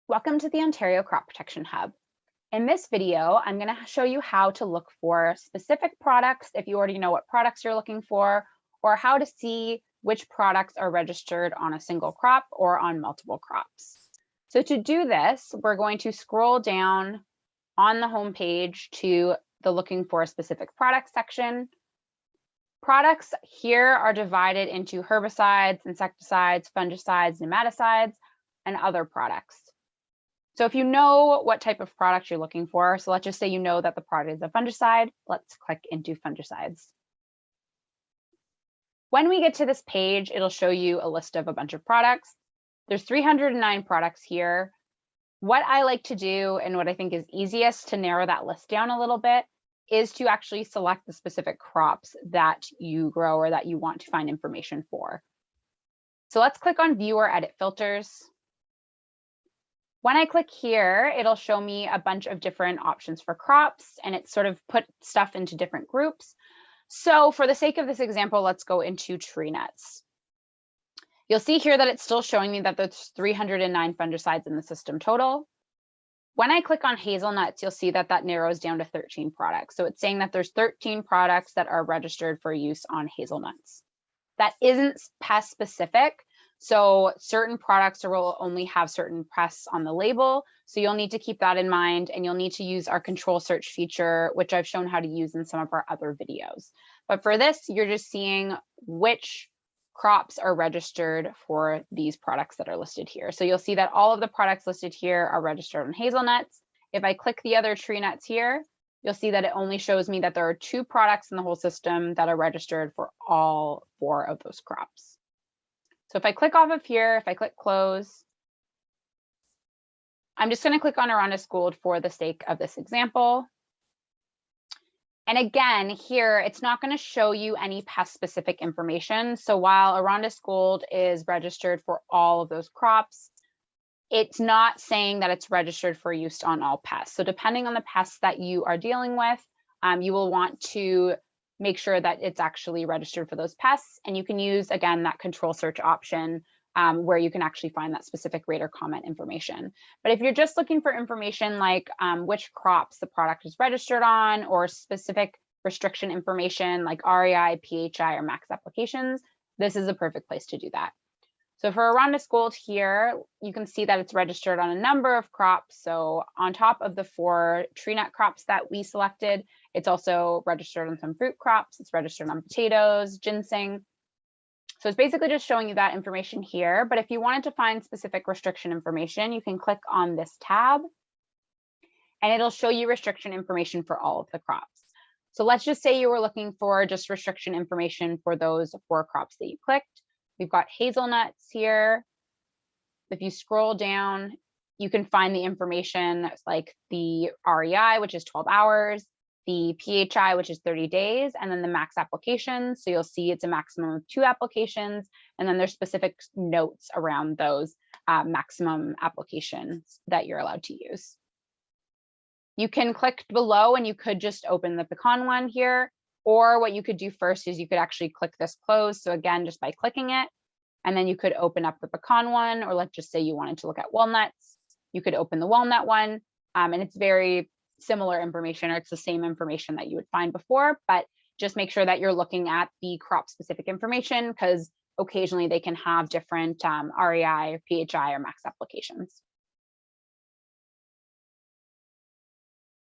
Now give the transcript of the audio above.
Welcome to the Ontario Crop Protection Hub. In this video, I'm going to show you how to look for specific products if you already know what products you're looking for, or how to see which products are registered on a single crop or on multiple crops. So to do this, we're going to scroll down on the home page to the looking for a specific product section. Products here are divided into herbicides, insecticides, fungicides, nematicides, and other products. So if you know what type of product you're looking for, so let's just say you know that the product is a fungicide, let's click into fungicides. When we get to this page, it'll show you a list of a bunch of products. There's 309 products here. What I like to do, and what I think is easiest to narrow that list down a little bit, is to actually select the specific crops that you grow or that you want to find information for. So let's click on View or Edit Filters. When I click here, it'll show me a bunch of different options for crops, and it sort of put stuff into different groups. So for the sake of this example, let's go into tree nuts. You'll see here that it's still showing me that there's 309 fungicides in the system total. When I click on hazelnuts, you'll see that that narrows down to 13 products. So it's saying that there's 13 products that are registered for use on hazelnuts. That isn't pest specific. So certain products will only have certain pests on the label. So you'll need to keep that in mind, and you'll need to use our control search feature, which I've shown how to use in some of our other videos. But for this, you're just seeing which crops are registered for these products that are listed here. So you'll see that all of the products listed here are registered on hazelnuts. If I click the other tree nuts here, you'll see that it only shows me that there are 2 products in the whole system that are registered for all 4 of those crops. So if I click off of here, if I click close, I'm just going to click on Arondis Gold for the sake of this example. And again, here, it's not going to show you any pest specific information. So while Arondis Gold is registered for all of those crops, it's not saying that it's registered for use on all pests. So depending on the pests that you are dealing with, you will want to make sure that it's actually registered for those pests. And you can use, again, that control search option where you can actually find that specific rate or comment information. But if you're just looking for information like which crops the product is registered on, or specific restriction information like REI, PHI, or max applications, this is a perfect place to do that. So for Arondis Gold here, you can see that it's registered on a number of crops. So on top of the 4 tree nut crops that we selected, it's also registered on some fruit crops. It's registered on potatoes, ginseng. So it's basically just showing you that information here. But if you wanted to find specific restriction information, you can click on this tab, and it'll show you restriction information for all of the crops. So let's just say you were looking for just restriction information for those 4 crops that you clicked. We've got hazelnuts here. If you scroll down, you can find the information like the REI, which is 12 hours, the PHI, which is 30 days, and then the max applications. So you'll see it's a maximum of 2 applications, and then there's specific notes around those maximum applications that you're allowed to use. You can click below and you could just open the pecan one here. Or what you could do first is you could actually click this close. So again, just by clicking it, and then you could open up the pecan one, or let's just say you wanted to look at walnuts, you could open the walnut one, and it's very similar information, or it's the same information that you would find before, but just make sure that you're looking at the crop specific information, because occasionally they can have different REI, PHI, or max applications.